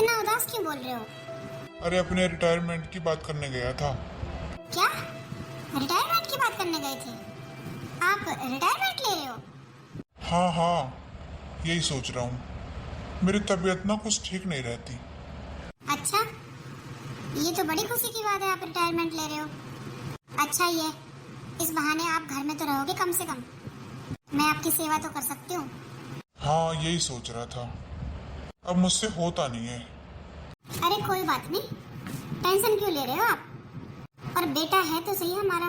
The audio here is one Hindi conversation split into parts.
इतना उदास क्यों बोल रहे हो? अरे अपने रिटायरमेंट की बात करने गया था। क्या रिटायरमेंट की बात करने गए थे? आप रिटायरमेंट ले रहे हो? हाँ हाँ, यही सोच रहा हूँ। मेरी तबीयत ना कुछ ठीक नहीं रहती। अच्छा, ये तो बड़ी खुशी की बात है, आप रिटायरमेंट ले रहे हो। अच्छा ये इस बहाने आप घर में तो रहोगे कम से कम, मैं आपकी सेवा तो कर सकती हूँ। हाँ यही सोच रहा था, अब मुझसे होता नहीं है। अरे कोई बात नहीं, टेंशन क्यों ले रहे हो आप? और बेटा है तो सही हमारा,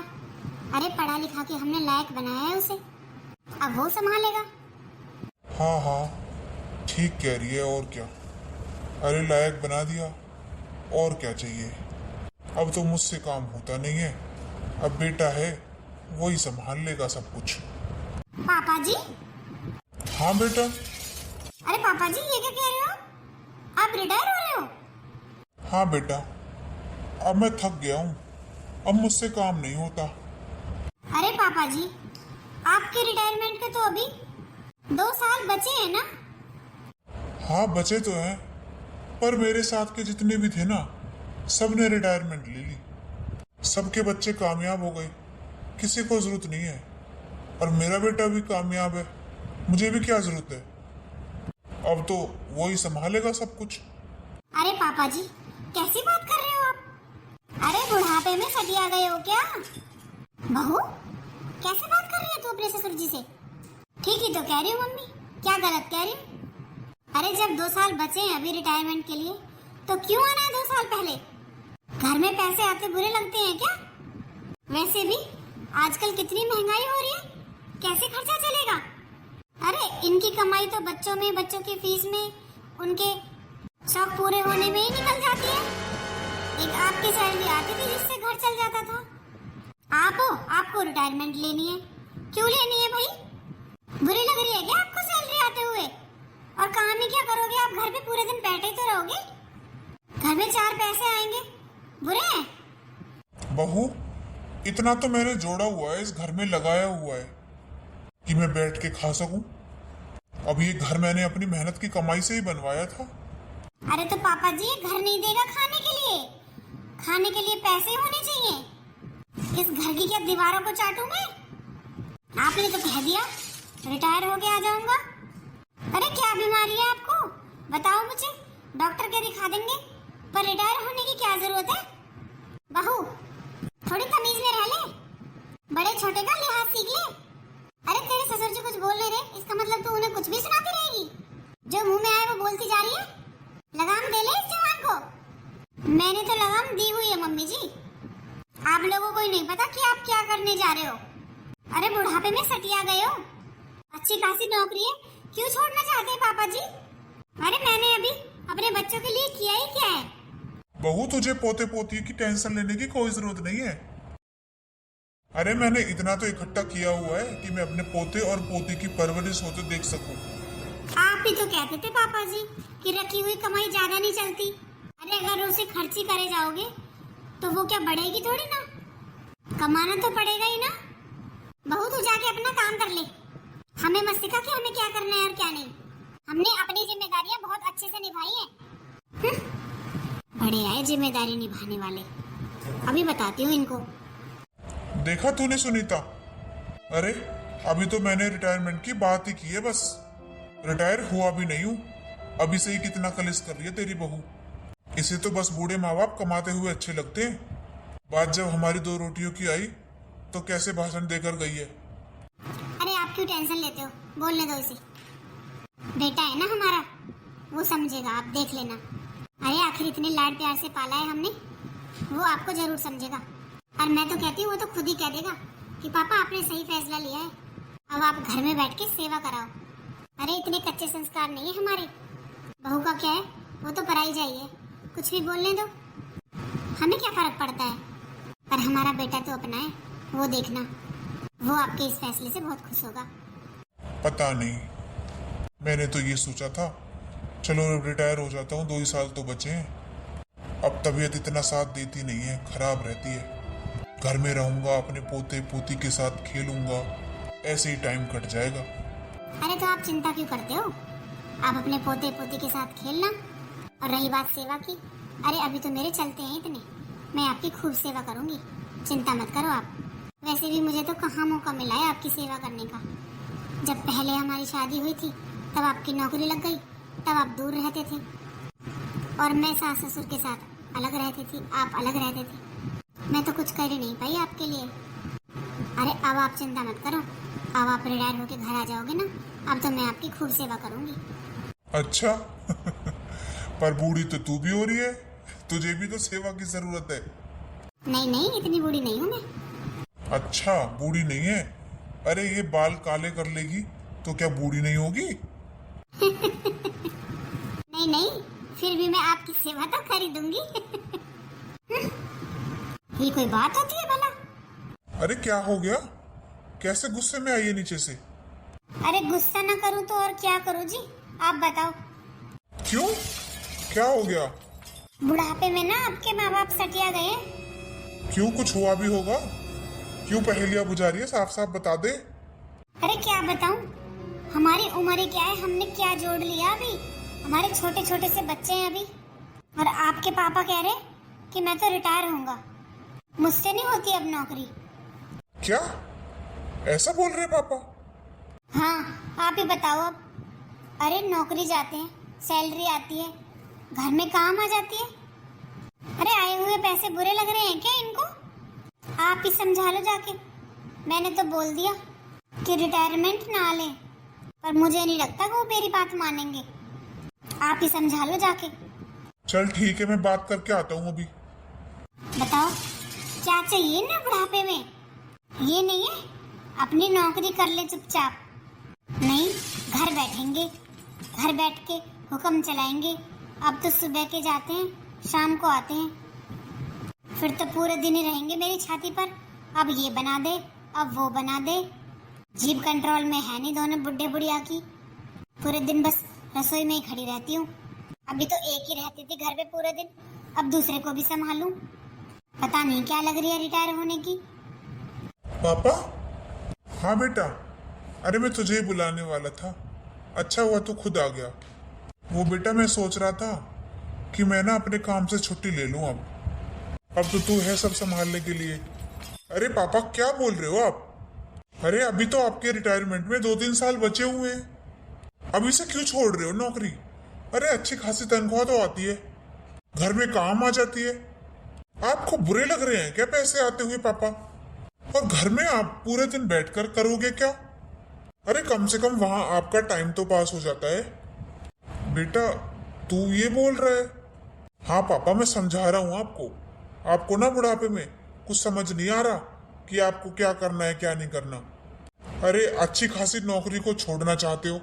अरे पढ़ा लिखा के हमने लायक बनाया है उसे, अब वो संभालेगा। हाँ हाँ ठीक कह रही है, और क्या। अरे लायक बना दिया, और क्या चाहिए। अब तो मुझसे काम होता नहीं है, अब बेटा है वही संभाल लेगा सब कुछ। पापा जी। हाँ बेटा। अरे पापा जी ये क्या कह रहे हो, आप रिटायर हो रहे हो? हाँ बेटा, अब मैं थक गया हूँ, अब मुझसे काम नहीं होता। अरे पापा जी, आपके रिटायरमेंट के तो अभी 2 साल बचे हैं ना? हाँ बचे तो हैं, पर मेरे साथ के जितने भी थे ना, सबने रिटायरमेंट ले ली। सबके बच्चे कामयाब हो गए, किसी को जरूरत नहीं है। और मेरा बेटा भी कामयाब है, मुझे भी क्या जरूरत है। अब तो वो ही संभालेगा सब कुछ। अरे पापा जी कैसी बात कर रहे हो आप? अरे बुढ़ापे में सटिया गए हो क्या? बहू कैसे बात कर रही है तू अपने ससुर जी से? ठीक ही तो कह रही हूँ मम्मी, क्या गलत कह रही हूँ? अरे जब 2 साल बचे हैं अभी रिटायरमेंट के लिए, तो क्यों आना है 2 साल पहले? घर में पैसे आते बुरे लगते हैं क्या? वैसे भी आजकल कितनी महंगाई हो रही है, कैसे खर्चा चलेगा? अरे इनकी कमाई तो बच्चों में, बच्चों की फीस में, उनके शौक पूरे होने में ही निकल जाती है। एक आपकी सैलरी आती थी जिससे घर चल जाता था। आपको रिटायरमेंट लेनी है, क्यों लेनी है भाई? बुरी लग रही है क्या आपको सैलरी आते हुए? और काम ही क्या करोगे आप, घर पे पूरे दिन बैठे ही तो रहोगे? घर में 4 पैसे आएंगे, बुरे हैं? बहू इतना तो मैंने जोड़ा हुआ है, इस घर में लगाया हुआ है कि मैं बैठ के खा सकूं। अब ये घर मैंने अपनी मेहनत की कमाई से ही बनवाया था। अरे तो पापा जी ये घर नहीं देगा खाने के लिए, खाने के लिए पैसे होने चाहिए। इस घर की क्या दीवारों को चाटूं मैं? आपने तो कह दिया रिटायर होके आ जाऊंगा। अरे क्या बीमारी है आपको, बताओ मुझे, डॉक्टर के दिखा देंगे, पर रिटायर होने की क्या जरूरत है? बहू थोड़ी तमीज में रह ले, बड़े छोटे का लिहाज सीख ले। अरे तेरे ससुर जी कुछ बोल नहीं रहे, इसका मतलब तू उन्हें कुछ भी सुनाती रहेगी? जो मुंह में आए वो बोलती जा रही है। लगाम दे ले इस जवान को। मैंने तो लगाम दी हुई है मम्मी जी, आप लोगों को ही नहीं पता कि आप क्या करने जा रहे हो। अरे बुढ़ापे में सटिया गए हो, अच्छी खासी नौकरी है, क्यों छोड़ना चाहते हैं पापा जी? अरे मैंने अभी अपने बच्चों के लिए किया ही क्या है? बहू तुझे पोते पोती की टेंशन लेने की कोई जरूरत नहीं है। अरे मैंने इतना तो इकट्ठा किया हुआ है कि मैं अपने पोते और पोती की परवरिश होते देख सकूं। आप ही तो कहते थे पापा जी कि रखी हुई कमाई ज्यादा नहीं चलती। अरे अगर उसे खर्ची करे जाओगे तो वो क्या बढ़ेगी थोड़ी ना, कमाना तो पड़ेगा ही ना। बहू तू जाके अपना काम कर ले, हमें मत सिखा कि हमें क्या करना है और क्या नहीं। हमने अपनी जिम्मेदारियां बहुत अच्छे से निभाई हैं। बड़े आए जिम्मेदारी निभाने वाले, अभी बताती हूँ इनको। देखा तूने सुनीता, अरे अभी तो मैंने रिटायरमेंट की बात ही की है बस, रिटायर हुआ भी नहीं हूँ। अभी से ही कितना कलिश कर रही है तेरी बहू। इसे तो बस बूढ़े माँ बाप कमाते हुए अच्छे लगते हैं, बात जब हमारी 2 रोटियों की आई तो कैसे भाषण देकर गई है। अरे आप क्यों टेंशन लेते हो, बोलने दो इसे, बेटा है ना हमारा, वो समझेगा, आप देख लेना। अरे आखिर इतने लाड प्यार से पाला है हमने, वो आपको जरूर समझेगा। और मैं तो कहती हूँ वो तो खुद ही कह देगा कि पापा आपने सही फैसला लिया है, अब आप घर में बैठ के सेवा कराओ। अरे इतने कच्चे संस्कार नहीं है हमारे। बहू का क्या है, वो तो पराई जाइए, कुछ भी बोलने दो, हमें क्या फर्क पड़ता है। पर हमारा बेटा तो अपना है, वो देखना, वो आपके इस फैसले से बहुत खुश होगा। पता नहीं, मैंने तो ये सोचा था चलो रिटायर हो जाता हूँ, 2 ही साल तो बचे हैं। अब तबीयत इतना साथ देती नहीं है, खराब रहती है। घर में रहूंगा, अपने पोते पोती के साथ खेलूंगा, ऐसे ही टाइम कट जाएगा। अरे तो आप चिंता क्यों करते हो, आप अपने पोते पोती के साथ खेलना और रही बात सेवा की, अरे अभी तो मेरे चलते हैं इतने, मैं आपकी खूब सेवा करूंगी, चिंता मत करो आप। वैसे भी मुझे तो कहाँ मौका मिला है आपकी सेवा करने का। जब पहले हमारी शादी हुई थी तब आपकी नौकरी लग गई, तब आप दूर रहते थे और मैं सास ससुर के साथ अलग रहती थी, आप अलग रहते थे। मैं तो कुछ कर ही नहीं पाई आपके लिए। अरे अब आप चिंता मत करो, अब आप रिटायर होके घर आ जाओगे ना, अब तो मैं आपकी खूब सेवा करूंगी। अच्छा पर बूढ़ी तो तू भी हो रही है, तुझे भी तो सेवा की जरूरत है। नहीं नहीं, इतनी बूढ़ी नहीं हूँ मैं। अच्छा बूढ़ी नहीं है? अरे ये बाल काले कर लेगी तो क्या बूढ़ी नहीं होगी? नहीं नहीं, फिर भी मैं आपकी सेवा तो कर ही दूंगी। ये कोई बात होती है भला? अरे क्या हो गया, कैसे गुस्से में आई है नीचे से? अरे गुस्सा ना करूं तो और क्या करूं जी, आप बताओ। क्यों, क्या हो गया? बुढ़ापे में ना आपके माँ बाप सटिया गए। क्यों, कुछ हुआ भी होगा? क्यों पहेलियां बुझा रही है, साफ साफ बता दे। अरे क्या बताऊं, हमारी उम्र ही क्या है, हमने क्या जोड़ लिया अभी। हमारे छोटे छोटे से बच्चे हैं अभी, और आपके पापा कह रहे कि मैं तो रिटायर होऊंगा, मुझसे नहीं होती अब नौकरी। क्या ऐसा बोल रहे पापा? हाँ आप ही बताओ अब। अरे नौकरी जाते हैं, सैलरी आती है, घर में काम आ जाती है। अरे आए हुए पैसे बुरे लग रहे हैं क्या इनको? आप ही समझा लो जाके। मैंने तो बोल दिया कि रिटायरमेंट ना ले, पर मुझे नहीं लगता कि वो मेरी बात मानेंगे। आप ही समझा लो जाके। चल ठीक है, मैं बात करके आता हूँ अभी। बताओ क्या चाहिए ना बुढ़ापे में? ये नहीं है अपनी नौकरी कर ले चुपचाप, नहीं घर बैठेंगे, घर बैठ के हुक्म चलाएंगे। अब तो सुबह के जाते हैं, शाम को आते हैं, फिर तो पूरे दिन ही रहेंगे मेरी छाती पर। अब ये बना दे, अब वो बना दे। जीभ कंट्रोल में है नहीं दोनों बुढ़े बुढ़िया की। पूरे दिन बस रसोई में ही खड़ी रहती हूँ। अभी तो एक ही रहती थी घर पे पूरे दिन, अब दूसरे को भी संभालूं। पता नहीं क्या लग रही है रिटायर होने की। पापा? हाँ बेटा, अरे मैं तुझे ही बुलाने वाला था, अच्छा हुआ तू खुद आ गया। वो बेटा मैं सोच रहा था कि मैं ना अपने काम से छुट्टी ले लूं अब तो तू है सब संभालने के लिए। अरे पापा क्या बोल रहे हो आप? अरे अभी तो आपके रिटायरमेंट में 2-3 साल बचे हुए हैं, अभी से क्यों छोड़ रहे हो नौकरी? अरे अच्छी खासी तनख्वाह तो आती है, घर में काम आ जाती है। आपको बुरे लग रहे हैं क्या पैसे आते हुए पापा? और घर में आप पूरे दिन बैठकर करोगे क्या? अरे कम से कम वहां आपका टाइम तो पास हो जाता है। बेटा तू ये बोल रहा है? हाँ पापा मैं समझा रहा हूँ आपको। आपको ना बुढ़ापे में कुछ समझ नहीं आ रहा कि आपको क्या करना है क्या नहीं करना। अरे अच्छी खासी नौकरी को छोड़ना चाहते हो,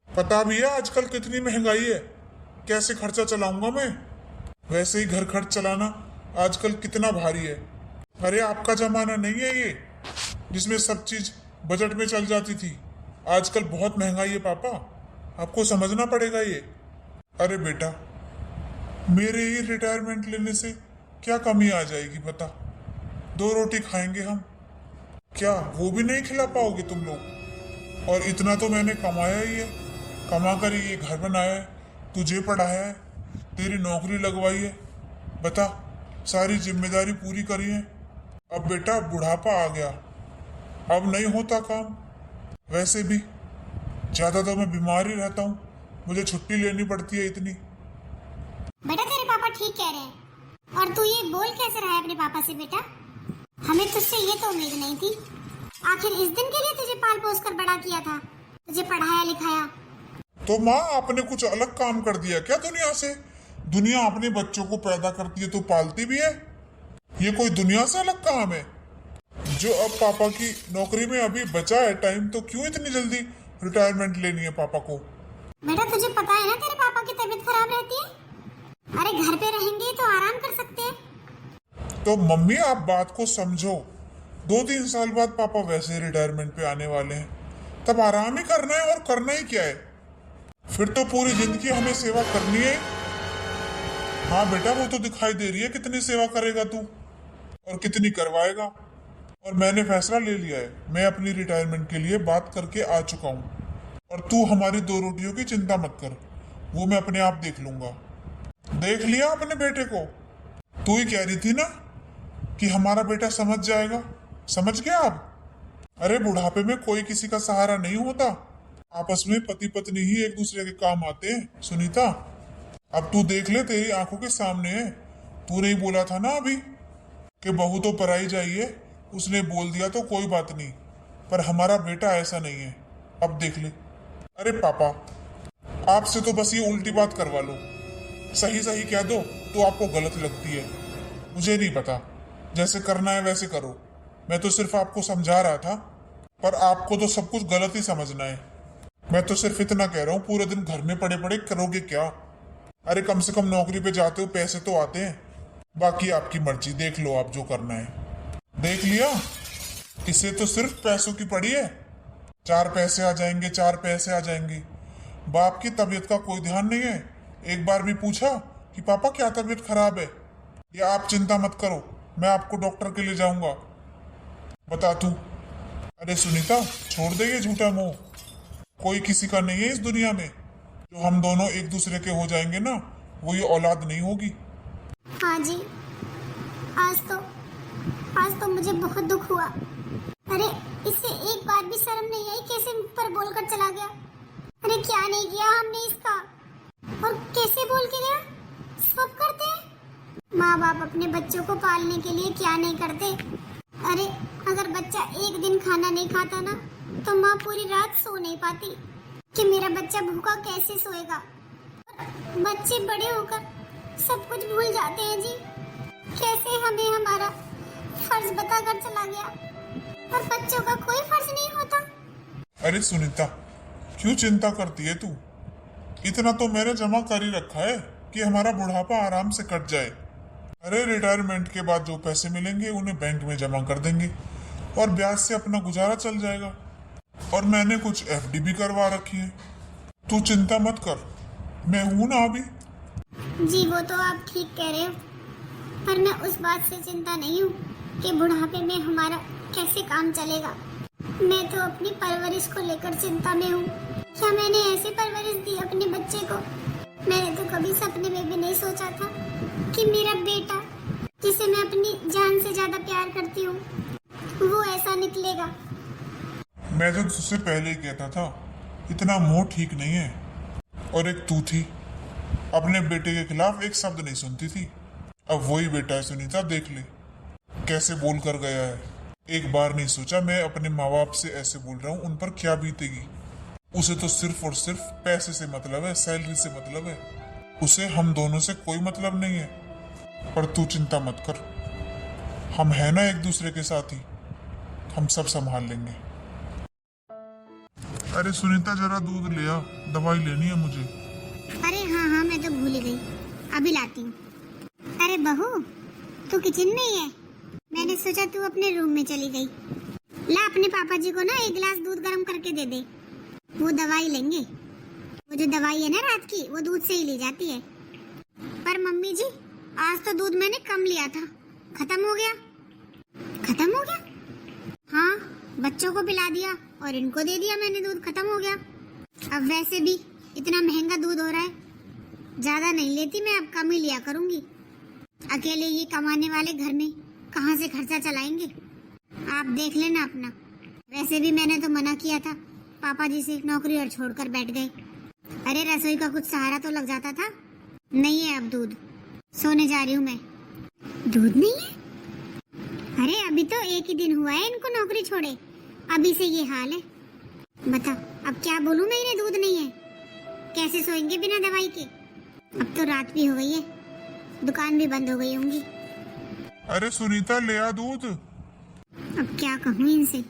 पता भी है आजकल कितनी महंगाई है, कैसे खर्चा चलाऊंगा मैं? वैसे ही घर खर्च चलाना आजकल कितना भारी है। अरे आपका जमाना नहीं है ये जिसमें सब चीज बजट में चल जाती थी, आजकल बहुत महंगाई है पापा, आपको समझना पड़ेगा ये। अरे बेटा मेरे ही रिटायरमेंट लेने से क्या कमी आ जाएगी बता? 2 रोटी खाएंगे हम, क्या वो भी नहीं खिला पाओगे तुम लोग? और इतना तो मैंने कमाया ही है, कमा कर ही ये घर बनाया है, तुझे पढ़ाया है, तेरी नौकरी लगवाई है, बता सारी जिम्मेदारी पूरी करी है। अब बेटा बुढ़ापा आ गया, अब नहीं होता काम। वैसे भी ज्यादा तो मैं बीमार ही रहता हूँ, मुझे छुट्टी लेनी पड़ती है इतनी। बेटा तेरे पापा ठीक कह रहे हैं, और तू ये बोल कैसे रहा है अपने पापा से? बेटा हमें तुझसे ये तो उम्मीद नहीं थी। आखिर इस दिन के लिए तुझे पाल पोस कर बड़ा किया था, तुझे पढ़ाया लिखाया। तो माँ आपने कुछ अलग काम कर दिया क्या दुनिया से? दुनिया अपने बच्चों को पैदा करती है तो पालती भी है, ये कोई दुनिया से अलग काम है? जो अब पापा की नौकरी में अभी बचा है टाइम, तो क्यों इतनी जल्दी रिटायरमेंट लेनी है पापा को? बेटा तुझे पता है ना तेरे पापा की तबीयत खराब रहती है। अरे घर पे रहेंगे तो आराम कर सकते हैं। तो मम्मी आप बात को समझो, 2-3 साल बाद पापा वैसे रिटायरमेंट पे आने वाले हैं, तब आराम ही करना है, और करना ही क्या है? फिर तो पूरी जिंदगी हमें सेवा करनी है। हाँ बेटा वो तो दिखाई दे रही है कितनी सेवा करेगा तू और कितनी करवाएगा। और मैंने फैसला ले लिया है, मैं अपनी रिटायरमेंट के लिए बात करके आ चुका हूँ। और तू हमारी 2 रोटियों की चिंता मत कर, वो मैं अपने आप देख लूंगा। देख लिया अपने बेटे को? तू ही कह रही थी ना कि हमारा बेटा समझ जाएगा, समझ गया अब? अरे बुढ़ापे में कोई किसी का सहारा नहीं होता, आपस में पति पत्नी ही एक दूसरे के काम आते हैं सुनीता। अब तू देख ले, तेरी आंखों के सामने है। तूने ही बोला था ना अभी कि बहू तो पराई जाइए, उसने बोल दिया तो कोई बात नहीं, पर हमारा बेटा ऐसा नहीं है। अब देख ले। अरे पापा, आपसे तो बस ये उल्टी बात करवा लो, सही सही कह दो तो आपको गलत लगती है। मुझे नहीं पता, जैसे करना है वैसे करो। मैं तो सिर्फ आपको समझा रहा था, पर आपको तो सब कुछ गलत ही समझना है। मैं तो सिर्फ इतना कह रहा हूँ, पूरे दिन घर में पड़े पड़े करोगे क्या? अरे कम से कम नौकरी पे जाते हो, पैसे तो आते हैं। बाकी आपकी मर्जी, देख लो आप जो करना है। देख लिया, इसे तो सिर्फ पैसों की पड़ी है। 4 पैसे आ जाएंगे, 4 पैसे आ जाएंगे। बाप की तबीयत का कोई ध्यान नहीं है। एक बार भी पूछा कि पापा क्या तबीयत खराब है? या आप चिंता मत करो, मैं आपको डॉक्टर के लिए जाऊंगा। बता तू। अरे सुनीता, छोड़ दे ये झूठा मोह। कोई किसी का नहीं है इस दुनिया में। जो हम दोनों एक दूसरे के हो जाएंगे ना, वो ये औलाद नहीं होगी। हाँ जी, आज तो मुझे बहुत दुख हुआ। अरे इसे एक बार भी शर्म नहीं आई, कैसे मुख पर बोलकर चला गया। अरे क्या नहीं किया हमने इसका, और कैसे बोल के गया। सब करते हैं माँ बाप अपने बच्चों को पालने के लिए, क्या नहीं करते। अरे अगर बच्चा एक दिन खाना नहीं खाता ना, तो माँ पूरी रात सो नहीं पाती कि मेरा बच्चा भूखा कैसे सोएगा। बच्चे बड़े होकर सब कुछ भूल जाते हैं जी। कैसे हमें हमारा फर्ज बताकर चला गया, और बच्चों का कोई फर्ज नहीं होता। अरे सुनीता, क्यों चिंता करती है तू? इतना तो मैंने जमा कर ही रखा है कि हमारा बुढ़ापा आराम से कट जाए। अरे रिटायरमेंट के बाद जो पैसे मिलेंगे उन्हें बैंक में जमा कर देंगे और ब्याज से अपना गुजारा चल जाएगा। और मैंने कुछ एफडी भी करवा रखी है। तू चिंता मत कर, मैं हूं ना अभी। जी वो तो आप ठीक कह रहे हो, पर मैं उस बात से चिंता नहीं हूँ कि बुढ़ापे में हमारा कैसे काम चलेगा। मैं तो अपनी परवरिश को लेकर चिंता में हूँ। क्या मैंने ऐसी परवरिश दी अपने बच्चे को? मैंने तो कभी सपने में भी नहीं सोचा था कि मेरा बेटा, जिसे मैं अपनी जान से ज्यादा प्यार करती हूँ, वो ऐसा निकलेगा। मैं तो तुझसे पहले ही कहता था, इतना मोह ठीक नहीं है। और एक तू थी, अपने बेटे के खिलाफ एक शब्द नहीं सुनती थी। अब वही बेटा है सुनीता, देख ले कैसे बोल कर गया है। एक बार नहीं सोचा मैं अपने माँ बाप से ऐसे बोल रहा हूँ, उन पर क्या बीतेगी। उसे तो सिर्फ और सिर्फ पैसे से मतलब है, सैलरी से मतलब है। उसे हम दोनों से कोई मतलब नहीं है। पर तू चिंता मत कर, हम है ना एक दूसरे के साथ ही, हम सब संभाल लेंगे। अरे सुनीता, जरा दूध ले आ, दवाई लेनी है मुझे। अरे हाँ हाँ, मैं तो भूल ही गई, अभी लाती हूँ। अरे बहू, तू किचन में ही है? मैंने सोचा तू अपने रूम में चली गई। ला अपने पापा जी को ना 1 गिलास दूध गर्म करके दे दे, वो दवाई लेंगे। वो जो दवाई है ना रात की, वो दूध से ही ली जाती है। पर मम्मी जी, आज तो दूध मैंने कम लिया था, खत्म हो गया। खत्म हो गया? हाँ, बच्चों को पिला दिया और इनको दे दिया मैंने, दूध खत्म हो गया। अब वैसे भी इतना महंगा दूध हो रहा है, ज्यादा नहीं लेती मैं, अब कम ही लिया करूंगी। अकेले ये कमाने वाले घर में कहाँ से खर्चा चलाएंगे, आप देख लेना अपना। वैसे भी मैंने तो मना किया था पापा जी से, नौकरी और छोड़कर बैठ गए। अरे रसोई का कुछ सहारा तो लग जाता था। नहीं है अब दूध, सोने जा रही हूँ मैं। दूध नहीं है? अरे अभी तो एक ही दिन हुआ है इनको नौकरी छोड़े, अभी से ये हाल है। बता अब क्या बोलूं मैं, इन्हें दूध नहीं है, कैसे सोएंगे बिना दवाई के। अब तो रात भी हो गई है, दुकान भी बंद हो गई होंगी। अरे सुनीता, ले आ दूध। अब क्या कहूँ इनसे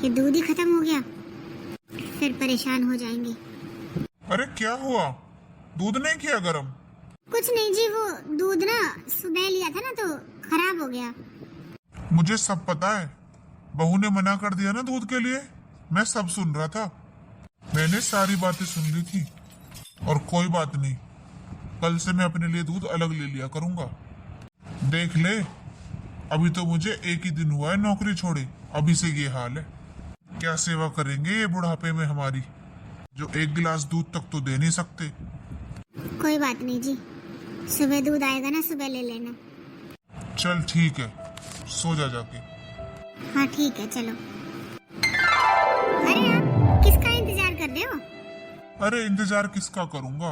कि दूध ही खत्म हो गया, फिर परेशान हो जाएंगे। अरे क्या हुआ, दूध नहीं किया गरम? कुछ नहीं जी, वो दूध ना सुबह लिया था ना तो खराब हो गया। मुझे सब पता है, बहू ने मना कर दिया ना दूध के लिए, मैं सब सुन रहा था। मैंने सारी बातें सुन ली थी। और कोई बात नहीं, कल से मैं अपने लिए दूध अलग ले लिया करूंगा। देख ले, अभी तो मुझे एक ही दिन हुआ है नौकरी छोड़े, अभी से ये हाल है। क्या सेवा करेंगे ये बुढ़ापे में हमारी, जो 1 गिलास दूध तक तो दे नहीं सकते। कोई बात नहीं जी, सुबह दूध आएगा ना, सुबह ले लेना। चल ठीक है, सो जा जाके। हाँ ठीक है, चलो। अरे आप किसका इंतजार कर रहे हो? अरे इंतजार किसका करूंगा,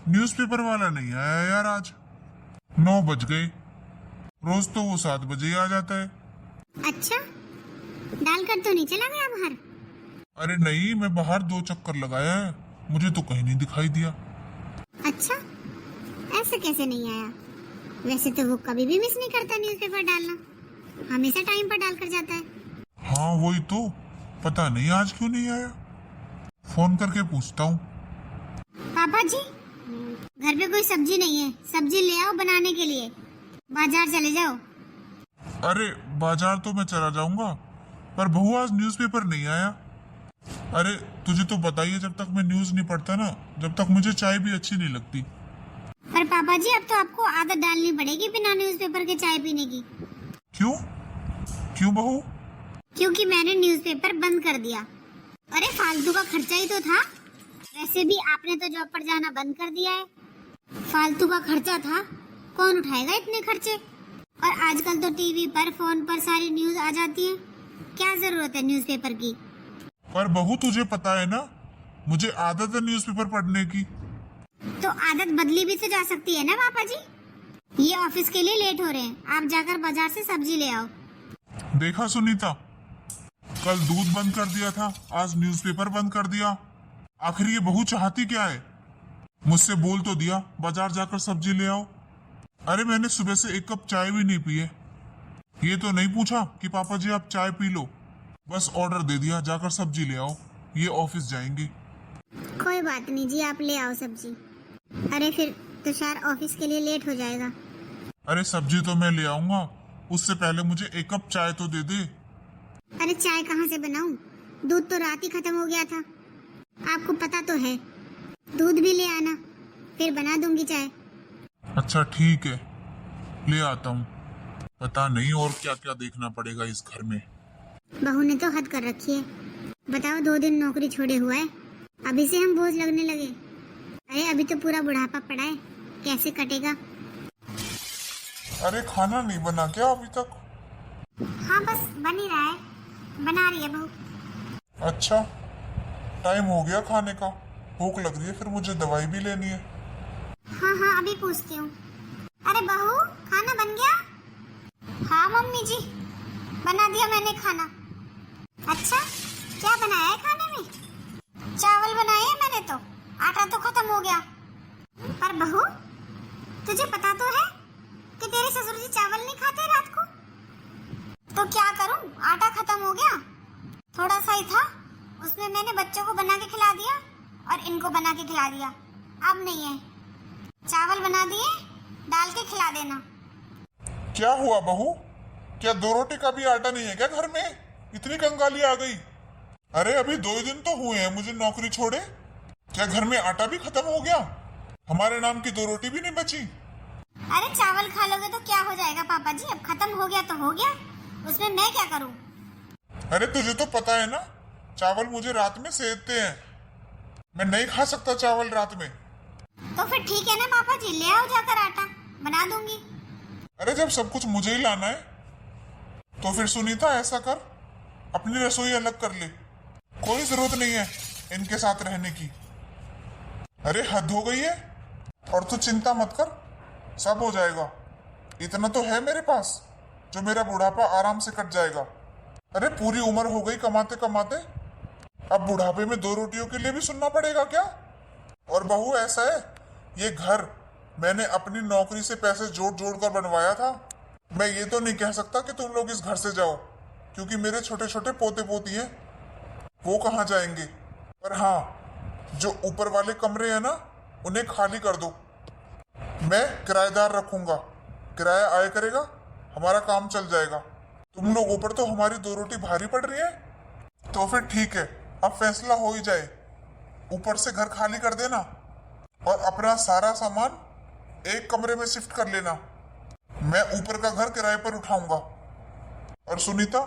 न्यूज़पेपर वाला नहीं आया यार आज। 9 बज गए, रोज तो वो 7 बजे ही आ जाता है। अच्छा, डालकर तो नहीं चला गया बाहर? अरे नहीं, मैं बाहर 2 चक्कर लगाया है, मुझे तो कहीं नहीं दिखाई दिया। अच्छा, ऐसे कैसे नहीं आया? वैसे तो वो कभी भी मिस नहीं करता न्यूज़पेपर डालना, हमेशा टाइम पर डालकर जाता है। हाँ वही तो, पता नहीं आज क्यों नहीं आया, फोन करके पूछता हूँ। पापा जी, घर पे कोई सब्जी नहीं है, सब्जी ले आओ बनाने के लिए, बाजार चले जाओ। अरे बाजार तो मैं चला जाऊंगा, पर बहू आज न्यूज़पेपर नहीं आया। अरे तुझे तो बताइए, जब तक मैं न्यूज़ नहीं पढ़ता ना, जब तक मुझे चाय भी अच्छी नहीं लगती। पर पापा जी, अब तो आपको आदत डालनी पड़ेगी बिना न्यूज़पेपर के चाय पीने की। क्यों क्यों बहू? क्योंकि मैंने न्यूज़पेपर बंद कर दिया। अरे फालतू का खर्चा ही तो था, वैसे भी आपने तो जॉब पर जाना बंद कर दिया है। फालतू का खर्चा था, कौन उठाएगा इतने खर्चे? और आजकल तो टीवी पर, फोन पर सारी न्यूज आ जाती है, क्या जरूरत है न्यूज़पेपर की? पर बहू तुझे पता है ना, मुझे आदत है न्यूज़पेपर पढ़ने की। तो आदत बदली भी तो जा सकती है ना पापा जी। ये ऑफिस के लिए लेट हो रहे हैं, आप जाकर बाजार से सब्जी ले आओ। देखा सुनीता, कल दूध बंद कर दिया था, आज न्यूज़पेपर बंद कर दिया। आखिर ये बहू चाहती क्या है? मुझसे बोल तो दिया बाजार जाकर सब्जी ले आओ। अरे मैंने सुबह से 1 कप चाय भी नहीं पी है। ये तो नहीं पूछा कि पापा जी आप चाय पी लो, बस ऑर्डर दे दिया जाकर सब्जी ले आओ, ये ऑफिस जाएंगे। कोई बात नहीं जी, आप ले आओ सब्जी। अरे फिर तुषार ऑफिस के लिए लेट हो जाएगा। अरे सब्जी तो मैं ले आऊंगा, उससे पहले मुझे 1 कप चाय तो दे दे। अरे चाय कहाँ से बनाऊं? दूध तो रात ही खत्म हो गया था, आपको पता तो है। दूध भी ले आना, फिर बना दूंगी चाय। अच्छा ठीक है, ले आता हूँ। पता नहीं और क्या क्या देखना पड़ेगा इस घर में। बहू ने तो हद कर रखी है। बताओ, 2 दिन नौकरी छोड़े हुआ है, अभी से हम बोझ लगने लगे। अरे अभी तो पूरा बुढ़ापा पड़ा है, कैसे कटेगा? अरे खाना नहीं बना क्या अभी तक? हाँ बस बन ही रहा है, बना रही है बहू। अच्छा, टाइम हो गया खाने का, भूख लग रही है, फिर मुझे दवाई भी लेनी है। हाँ हाँ अभी पूछती हूँ। अरे बहू, खाना बन गया? हाँ मम्मी जी, बना दिया मैंने खाना। अच्छा, क्या बनाया है खाने में? चावल बनाए हैं मैंने तो, आटा तो खत्म हो गया। पर बहू, तुझे पता तो है कि तेरे ससुर जी चावल नहीं खाते रात को। तो क्या करूं, आटा खत्म हो गया, थोड़ा सा ही था, उसमें मैंने बच्चों को बना के खिला दिया और इनको बना के खिला दिया। अब नहीं है, चावल बना दिए, डाल के खिला देना। क्या हुआ बहू, क्या 2 रोटी का भी आटा नहीं है क्या घर में? इतनी कंगाली आ गई। अरे अभी 2 ही दिन तो हुए हैं मुझे नौकरी छोड़े, क्या घर में आटा भी खत्म हो गया? हमारे नाम की 2 रोटी भी नहीं बची। अरे चावल खा लोगे तो क्या हो जाएगा पापा जी, अब खत्म हो गया तो हो गया, उसमें मैं क्या करूं? अरे तुझे तो पता है ना, चावल मुझे रात में सेधते हैं, मैं नहीं खा सकता चावल रात में। तो फिर ठीक है ना पापा जी, ले आओ जाकर आटा, बना दूंगी। अरे जब सब कुछ मुझे ही लाना है तो फिर सुनीता ऐसा कर, अपनी रसोई अलग कर ले, कोई जरूरत नहीं है इनके साथ रहने की। अरे हद हो गई है। और तू चिंता मत कर, सब हो जाएगा, इतना तो है मेरे पास जो मेरा बुढ़ापा आराम से कट जाएगा। अरे पूरी उम्र हो गई कमाते कमाते, अब बुढ़ापे में 2 रोटियों के लिए भी सुनना पड़ेगा क्या? और बहू ऐसा है, ये घर मैंने अपनी नौकरी से पैसे जोड़ जोड़ कर बनवाया था। मैं ये तो नहीं कह सकता कि तुम लोग इस घर से जाओ, क्योंकि मेरे छोटे छोटे पोते पोती हैं, वो कहाँ जाएंगे। पर हाँ, जो ऊपर वाले कमरे हैं ना, उन्हें खाली कर दो, मैं किराएदार रखूंगा, किराया आया करेगा, हमारा काम चल जाएगा। तुम लोगों पर तो हमारी 2 रोटी भारी पड़ रही है। तो फिर ठीक है, अब फैसला हो ही जाए, ऊपर से घर खाली कर देना और अपना सारा सामान एक कमरे में शिफ्ट कर लेना। मैं ऊपर का घर किराए पर उठाऊंगा। और सुनीता,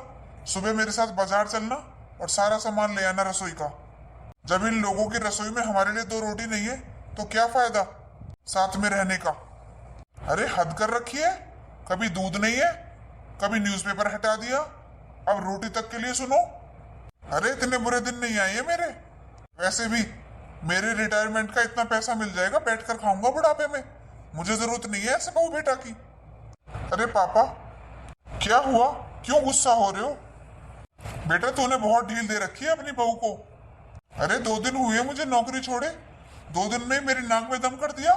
सुबह मेरे साथ बाजार चलना और सारा सामान ले आना रसोई का। जब इन लोगों की रसोई में हमारे लिए 2 रोटी नहीं है तो क्या फायदा, साथ में रहने का। अरे हद कर रखी है, कभी दूध नहीं है, कभी न्यूज़पेपर हटा दिया, अब रोटी तक के लिए सुनो। अरे इतने बुरे दिन नहीं आए हैं मेरे। वैसे भी मेरे रिटायरमेंट का इतना पैसा मिल जाएगा, बैठकर खाऊंगा बुढ़ापे में। मुझे जरूरत नहीं है ऐसे बहू बेटा की। अरे पापा क्या हुआ, क्यों गुस्सा हो रहे हो? बेटा तूने बहुत ढील दे रखी है अपनी बहू को। अरे 2 दिन हुए मुझे नौकरी छोड़े, 2 दिन में मेरी नाक में दम कर दिया,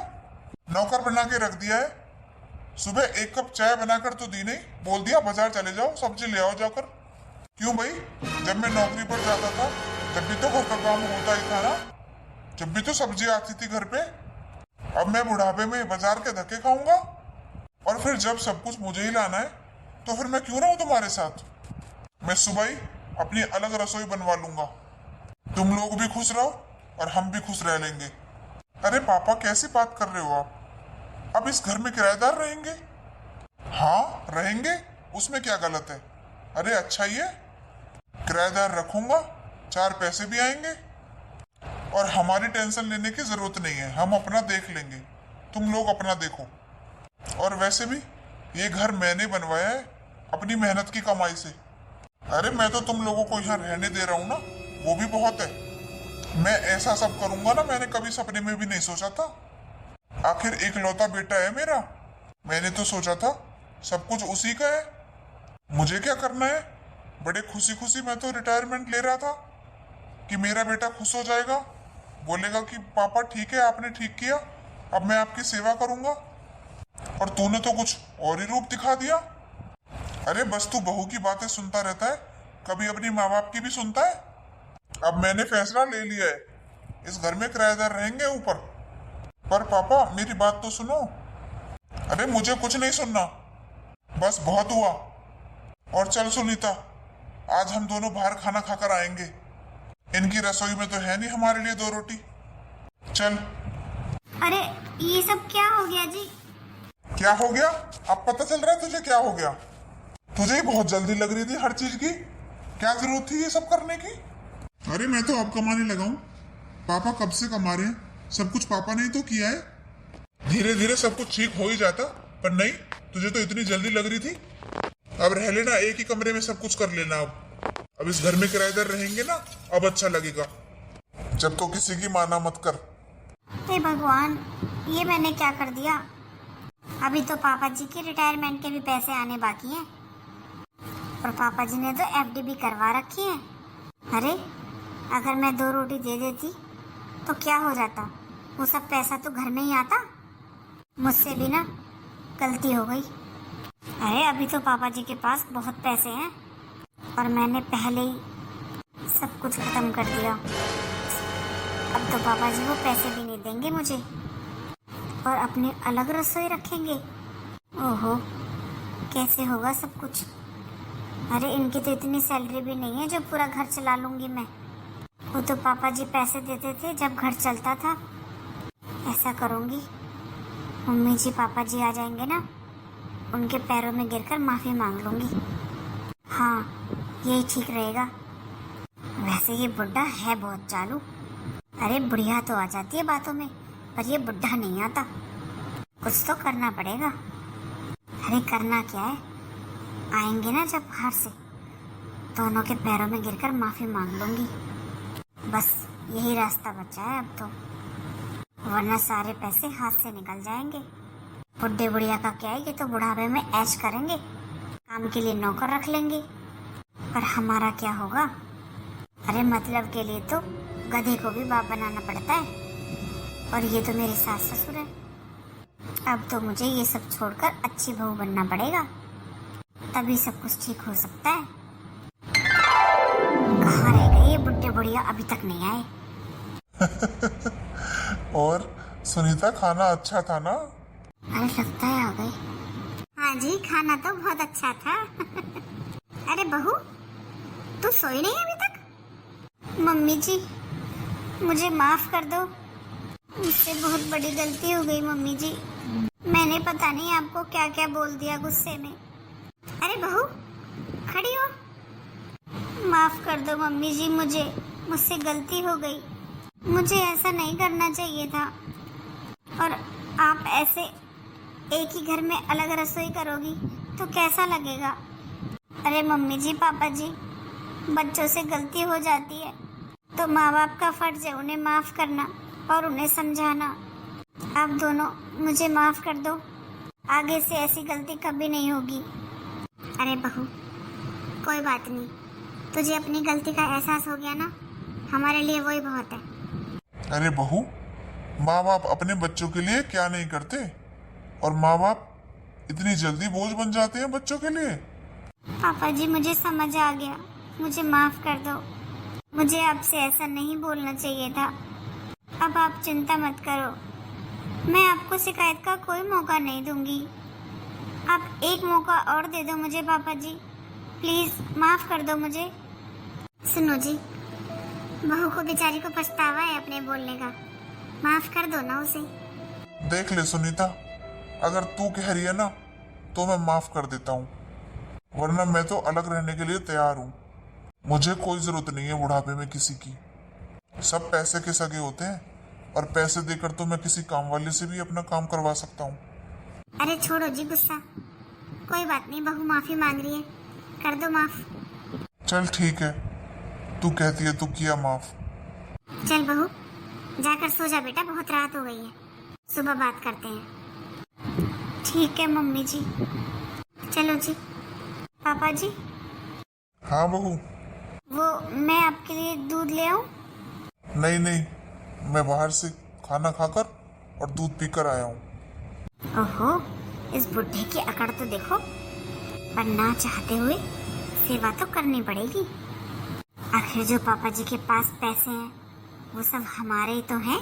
नौकर बना के रख दिया है। सुबह 1 कप चाय बनाकर तो दी नहीं, बोल दिया बाजार चले जाओ सब्जी ले आओ जाकर। क्यों भाई, जब मैं नौकरी पर जाता था जब भी तो घर का काम होता ही था ना, जब भी तो सब्जी आती थी घर पे। अब मैं बुढ़ापे में बाजार के धक्के खाऊंगा? और फिर जब सब कुछ मुझे ही लाना है तो फिर मैं क्यों रहूं तुम्हारे साथ? मैं सुबह ही अपनी अलग रसोई बनवा लूंगा, तुम लोग भी खुश रहो और हम भी खुश रह लेंगे। अरे पापा कैसी बात कर रहे हो आप? अब इस घर में किराएदार रहेंगे? हाँ रहेंगे, उसमें क्या गलत है? अरे अच्छा ही है, किराएदार रखूंगा, 4 पैसे भी आएंगे और हमारी टेंशन लेने की जरूरत नहीं है, हम अपना देख लेंगे, तुम लोग अपना देखो। और वैसे भी ये घर मैंने बनवाया है अपनी मेहनत की कमाई से। अरे मैं तो तुम लोगों को यहाँ रहने दे रहा हूँ ना, वो भी बहुत है। मैं ऐसा सब करूंगा ना, मैंने कभी सपने में भी नहीं सोचा था। आखिर इकलौता बेटा है मेरा, मैंने तो सोचा था सब कुछ उसी का है, मुझे क्या करना है। बड़े खुशी खुशी मैं तो रिटायरमेंट ले रहा था कि मेरा बेटा खुश हो जाएगा, बोलेगा कि पापा ठीक है आपने ठीक किया, अब मैं आपकी सेवा करूंगा। और तूने तो कुछ और ही रूप दिखा दिया। अरे बस तू बहू की बातें सुनता रहता है, कभी अपनी माँ बाप की भी सुनता है। अब मैंने फैसला ले लिया है, इस घर में किराएदार रहेंगे ऊपर। पर पापा मेरी बात तो सुनो। अरे मुझे कुछ नहीं सुनना, बस बहुत हुआ। और चल सुनीता, आज हम दोनों बाहर खाना खाकर आएंगे, इनकी रसोई में तो है नहीं हमारे लिए 2 रोटी। चल। अरे ये सब क्या हो गया जी? क्या हो गया? अब पता चल रहा है तुझे क्या हो गया? तुझे ही बहुत जल्दी लग रही थी हर चीज की, क्या जरूरत थी ये सब करने की? अरे मैं तो अब कमाने लगा हूँ, पापा कब से कमा रहे हैं, सब कुछ पापा ने ही तो किया है। धीरे धीरे सब कुछ ठीक हो ही जाता, पर नहीं, तुझे तो इतनी जल्दी लग रही थी। अब रह लेना, एक ही कमरे में सब कुछ कर लेना। अब इस घर में किराएदार रहेंगे ना, अब अच्छा लगेगा। जब तो किसी की माना मत कर। हे भगवान, ये मैंने क्या कर दिया? अभी तो पापा जी के रिटायरमेंट के भी पैसे आने बाकी हैं और पापा जी ने तो एफडी भी करवा रखी है। अरे अगर मैं 2 रोटी दे देती तो क्या हो जाता, वो सब पैसा तो घर में ही आता। मुझसे भी ना गलती हो गई। अरे अभी तो पापा जी के पास बहुत पैसे हैं और मैंने पहले ही सब कुछ खत्म कर दिया। अब तो पापा जी वो पैसे भी नहीं देंगे मुझे और अपनी अलग रसोई रखेंगे। ओहो, कैसे होगा सब कुछ? अरे इनकी तो इतनी सैलरी भी नहीं है जो पूरा घर चला लूंगी मैं। वो तो पापा जी पैसे देते थे जब घर चलता था। ऐसा करूंगी, मम्मी जी पापा जी आ जाएंगे ना, उनके पैरों में गिरकर माफ़ी मांग लूंगी। हाँ यही ठीक रहेगा। वैसे ये बुढ़ा है बहुत चालू। अरे बुढ़िया तो आ जाती है बातों में, पर ये बुढ़ा नहीं आता। कुछ तो करना पड़ेगा। अरे करना क्या है, आएंगे ना जब बाहर से, दोनों के पैरों में गिरकर माफ़ी मांग लूंगी। बस यही रास्ता बचा है अब तो, वरना सारे पैसे हाथ से निकल जाएंगे। बुढ़े बुढ़िया का क्या है, ये तो बुढ़ापे में ऐश करेंगे, काम के लिए नौकर रख लेंगे। पर हमारा क्या होगा? अरे मतलब के लिए तो गधे को भी बाप बनाना पड़ता है, और ये तो मेरे सास ससुर है। अब तो मुझे ये सब छोड़कर अच्छी बहू बनना पड़ेगा, तभी सब कुछ ठीक हो सकता है। कहाँ रह गए ये बुढ़े बुढ़िया, अभी तक नहीं आए। और सुनीता खाना अच्छा था ना? अरे लगता है आ गए। हाँ जी खाना तो बहुत अच्छा था। अरे बहू तू सोई नहीं अभी तक? मम्मी जी मुझे माफ कर दो, मुझसे बहुत बड़ी गलती हो गई मम्मी जी। मैंने पता नहीं आपको क्या क्या बोल दिया गुस्से में। अरे बहू खड़ी हो, माफ कर दो मम्मी जी, मुझसे गलती हो गई। मुझे ऐसा नहीं करना चाहिए था, और आप ऐसे एक ही घर में अलग रसोई करोगी तो कैसा लगेगा? अरे मम्मी जी, पापा जी, बच्चों से गलती हो जाती है तो माँ बाप का फर्ज है उन्हें माफ़ करना और उन्हें समझाना। आप दोनों मुझे माफ़ कर दो, आगे से ऐसी गलती कभी नहीं होगी। अरे बहू, कोई बात नहीं, तुझे अपनी गलती का एहसास हो गया ना, हमारे लिए वही बहुत है। अरे बहू, माँ बाप अपने बच्चों के लिए क्या नहीं करते, और माँ बाप इतनी जल्दी बोझ बन जाते हैं बच्चों के लिए। पापा जी, मुझे समझ आ गया, मुझे माफ़ कर दो। मुझे आपसे ऐसा नहीं बोलना चाहिए था। अब आप चिंता मत करो, मैं आपको शिकायत का कोई मौका नहीं दूंगी। आप एक मौका और दे दो मुझे पापा जी, प्लीज़ माफ़ कर दो मुझे। सुनो जी, बहू को बेचारी को पछतावा है अपने बोलने का, माफ़ कर दो ना उसे। देख ले सुनीता, अगर तू कह रही है ना तो मैं माफ कर देता हूँ, वरना मैं तो अलग रहने के लिए तैयार हूँ। मुझे कोई जरूरत नहीं है बुढ़ापे में किसी की। सब पैसे के सगे होते हैं, और पैसे देकर तो मैं किसी काम वाले से भी अपना काम करवा सकता हूँ। अरे छोड़ो जी गुस्सा, कोई बात नहीं, बहू माफ़ी मांग रही है, कर दो माफ़। चल ठीक है, तू कहती है तो किया माफ। चल बहू, जाकर सो जा बेटा, बहुत रात हो गई है, सुबह बात करते हैं। ठीक है मम्मी जी। चलो जी। पापा जी, हाँ बहू। वो मैं आपके लिए दूध ले आऊं? नहीं नहीं, मैं बाहर से खाना खाकर और दूध पीकर आया हूँ। ओहो, इस बुढ़े की अकड़ तो देखो, पर ना चाहते हुए सेवा तो करनी पड़ेगी। आखिर जो पापा जी के पास पैसे हैं वो सब हमारे ही तो हैं।